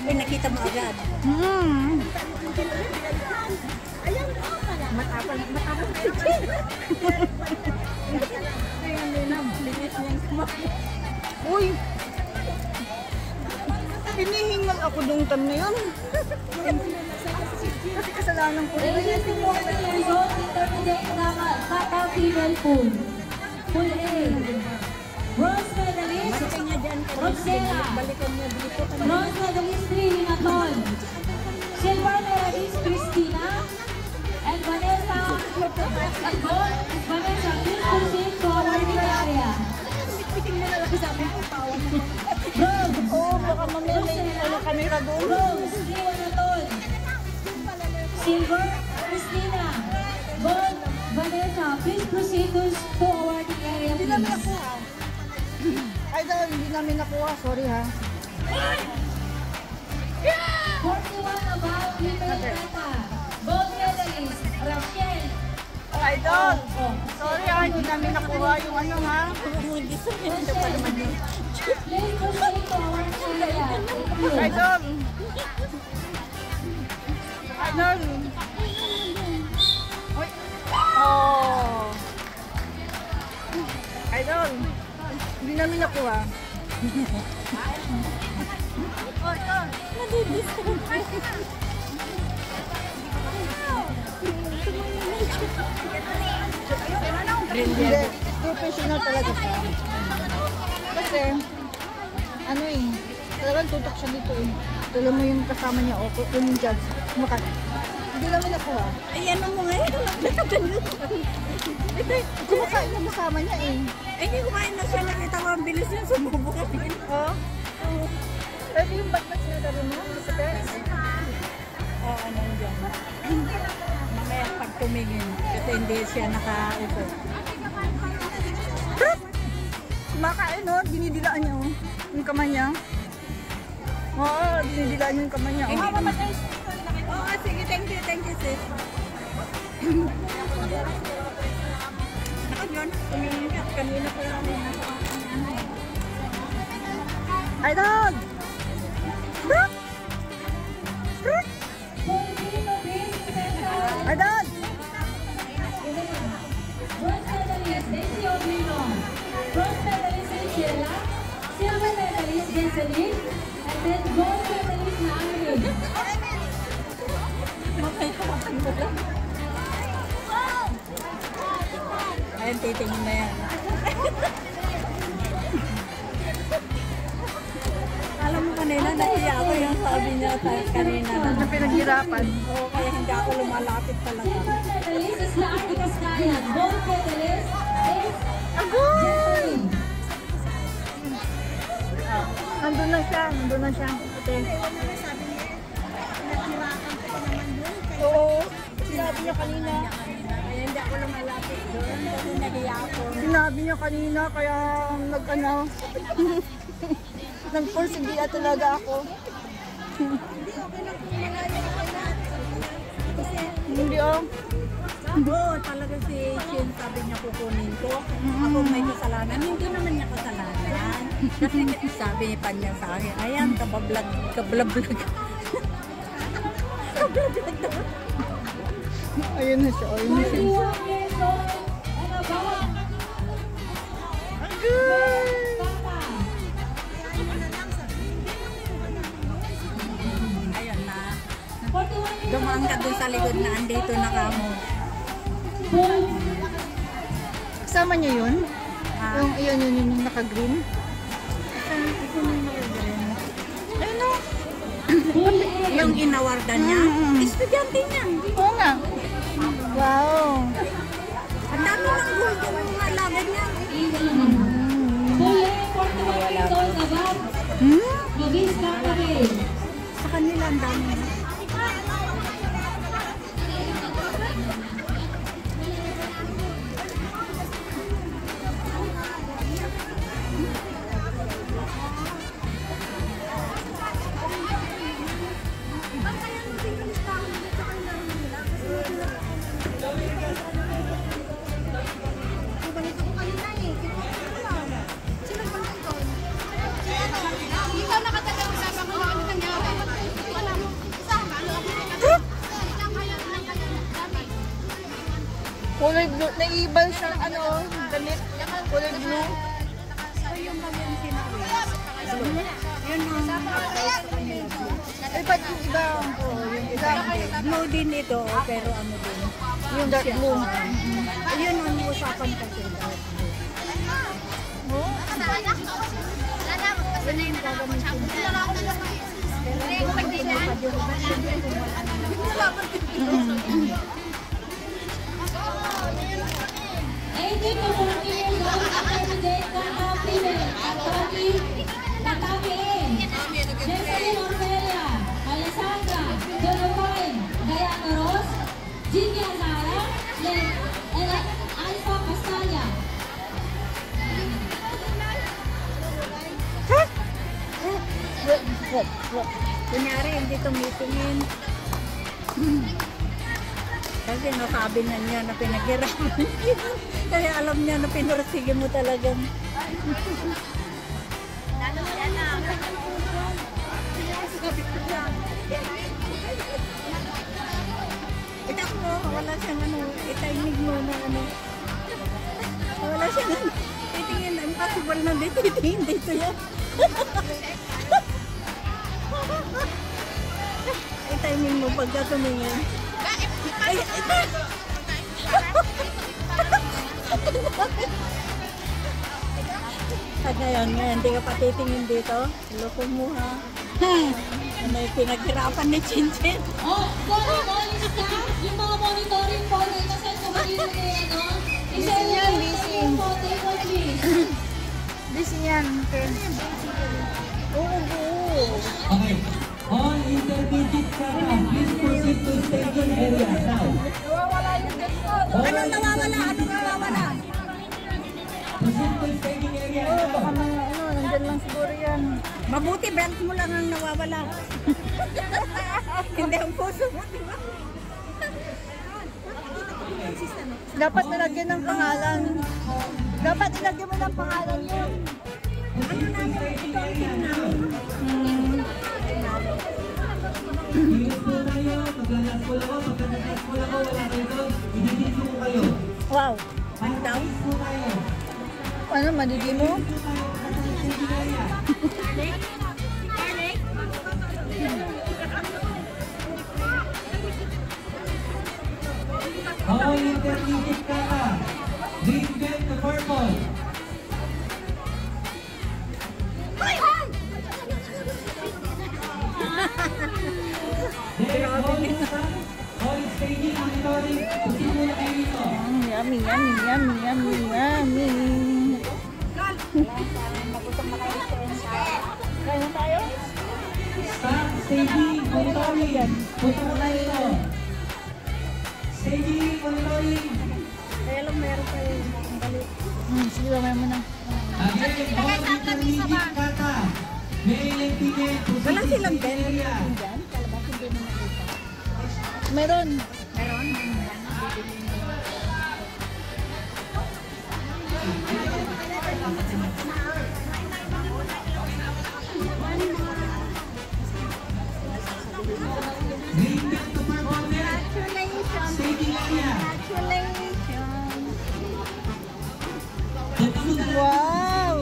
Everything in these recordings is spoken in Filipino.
Ay, nakita mo agad. Matapang si Jen. Uy! Hinihingal ako nung time na yun. Kasi kasalanan ko. Bata female pool. Pool A. Bronze medalist, Rosella. Bronze medalist 3, Linaton. Silver medalist, Christina. And Vanessa. And gold, Vanessa. Please proceed to our area. Bronze. Oo, baka mamaya may kamera doon. Bronze, Linaton. Silver, Christina. Gold, Vanessa. Please proceed to our area. Hindi namin nakuha. Ay, daw, hindi namin nakuha. Sorry ha. 41 about female Tata. Gold medalist, Rachel. Ay, doon. Sorry ha, hindi namin nakuha yung ano ha. Hindi sa ganda pa naman yun. Please proceed to our area. Ay, doon. Ay, doon. Oh. Ay, doon. Hindi namin nakuha. Hindi, professional talaga siya. Kasi, ano eh, talagang tutok siya dito eh. Alam mo yung kasama niya o yung judge. Hindi namin nakuha. Ay, ano mo ngayon? Kumakain yung kasama niya eh. Ay, hindi kumain na siya. Nakita ko ang bilis yung sumubo ka din. Oo. Pwede yung bag na sinadari mo? Sa pers? Oo, nandiyan. Mamaya pag tumingin. Kasi hindi siya nakaupo. Kumakain no? Dinidilaan niya oh. Yung kamay niya. Oo, dinidilaan niya yung kamay niya oh. Oo, sige. Thank you, sis. Yun, tumingin ka. Kanina ko lang Ay, dog! Ay, dog! Bronze medalist, Daisy Obrino. Bronze medalist, Sheila. Silver medalist, Jesseline. And then gold medalist, Naamrin. makakapan mo lang. Ayun, titingin na yan. Alam mo kanina, nahiya ako yung sabi niya kanina na pinaghirapan. Oo, kaya hindi ako lumalapit talaga. Silver medalist is Laardi Cascayan. Gold medalist is Jesseline. Nandun na siya. Ate. Oo, sinabi niya kanina. Kaya hindi ako lumalapit doon kasi nahiya ako. Sinabi niya kanina, kaya nag-ano. Nag-persevere talaga ako. Hindi oh. Oo, talaga si Shin sabi niya kukunin ko. Ako may kasalanan. Hindi naman niya kasalanan. Kasi sabi pa niya sa akin, ayan, kabablag. Kabablag daw. Ayun na siya. 21 years old and above. Ayun na. Dumaan ka dun sa likod na andito na kamo. Kasama niya yun? Yung naka-green? Ayun o. Yung inawardan niya, estudyante niya. Oo nga. Wow. Ang dami ng gold yung mga laban niya. Bully, 41 years old above. Novice Campaign. Sa kanila ang dami. Ikaw nakatagal sa baka ano nangyari? Kulay blue. Naiibal siya, ano, damit. Kulay blue. So yung maging sinabi. Yun yung Eh, ba't yung iba? Oh, yung iba. blue din ito, pero ano din. Yung dark blue. Yun ang usapan kasi. Dark blue. Oh? Thank you for 40 years old candidate Kata Female, Natami A, Jesselyn Ormelia, Alessandra, Dolopine, Diana Ross, Gigi Azara, and Alpha Castalla. Kunyari, hindi tumitingin. Kasi nasabi na niya na pinaghirapan niya. Kaya alam niya na pinursige mo talagang. Itak mo, wala siyang ano, itainig mo na ano. Wala siyang ano, titingin, impossible na dito, titingin dito yan. Itainig mo pagka tumingin. Ay, at ngayon, hindi ka patitingin dito. Loko mo ha. Ano yung pinaghirapan ni Chinchin? Oh, monitoring staff, yung mga monitoring po, kasi kumagino na yan, no? Busy yan, busy. Po, take one, please. Busy yan. Okay. Oo, oo. Okay. All intermediate kata, please proceed to staging area now. Anong nawawala? Anong nawawala? Proceed to staging area Oo, now. baka may ano, nandyan lang siguro yan. Mabuti, belt mo lang ang nawawala. Hindi ang puso mo, di ba? Dapat nilagyan ng pangalan. Dapat nilagyan mo ng pangalan yun. Ilis po tayo, maglalas po ako, pagkatatas po ako, wala kayo doon, ididito po kayo. Wow. Ano daw? Ilis po tayo. Ano, madidi mo? All intermediate kata, green belt to purple. There, all staging, monitoring, proceed muna kayo dito. Yummy, yummy, yummy, yummy, yummy. Kaya na tayo? Stop, staging, monitoring. Punta na tayo dito. Staging, monitoring. Kaya lang meron pa yung balik. Sige, mamaya mo na. Again, all intermediate kata. Male and female, proceed Walang to silang staging belt area. dyan. Kalabas hindi mo nakita. Meron. Meron? Green belt to purple belt. Staging area. Punta muna lang. Wow!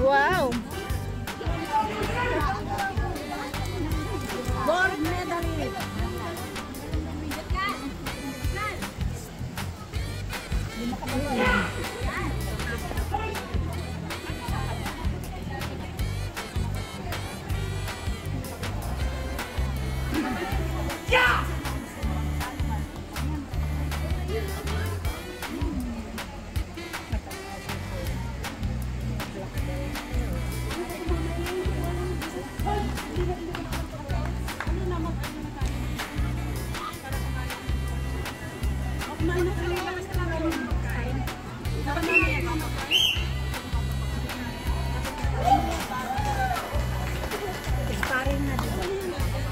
Wow! Gold medalist. Sparring na, di ba?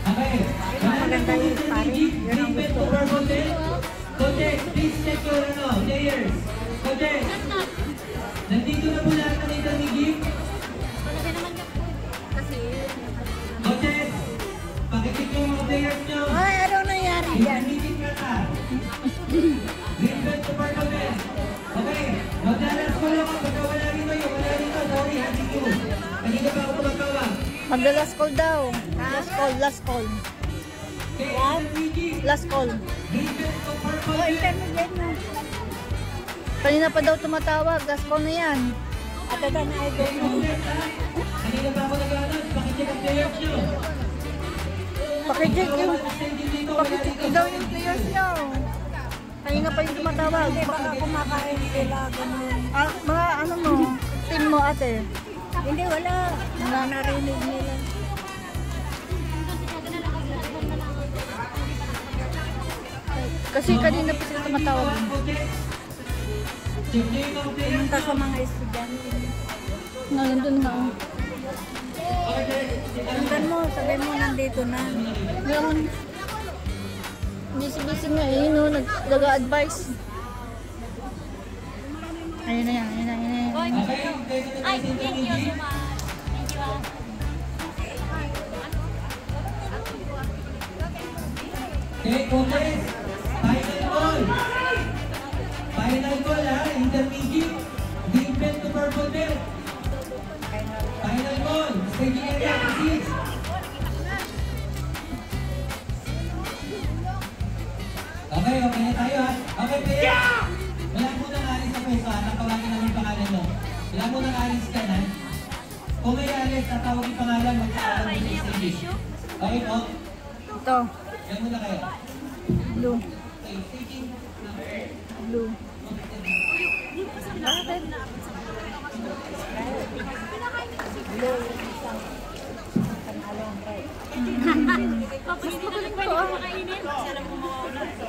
Okay. Maganda yung sparring. Yun ang Green belt gusto to ko. purple belt. Coaches, please check your players. Coaches, nandito na po lahat ng intermediate. Coaches, pakitig yung mga players nyo. Ay, ano nangyari dyan? Intermediate Magla-last call daw. Last call, last call. Last call. Oh, intermediate na. Kanina pa daw tumatawag. Last call na yan. At ito na ay go. Kanina pa ako nag-announce, pakicheck ang players nyo. Pakicheck yung... Pakicheck daw yung players nyo. Kanina pa yung tumatawag. Hindi, baka kumakain sila, ganun. Ah, mga ano mo? Team mo ate. Hindi, wala. Wala narinig nila. Kasi kanina pa sila tumatawag. Check nyo yung mga players. Pumunta sa mga estudyante. Nandun nga. Sundan mo, sabihin mo nandito na. Ngayon, busy-busy nga eh, no? Nag-advise. Ayun na yan, ayun na, ayun na yan. Ay, thank you so much. Thank you. Okay, coaches. Final call. Final call ha. Intermediate. Green belt to purple belt. Final call. Staging area proceeds. Okay, okay na tayo ha. Okay, players. Wala mo nang alis sa pwesto ha. Tatawagin namin yung pangalan mo. Wala mo nang alis ka na. Kung may alis, tatawagin pangalan. Magkakaroon mo sa staging. Okay po? Ito, Yan muna kayo. blue. Okay, staging. Blue. Kapag hindi na pwede kumakainin, sarap mo mawawala.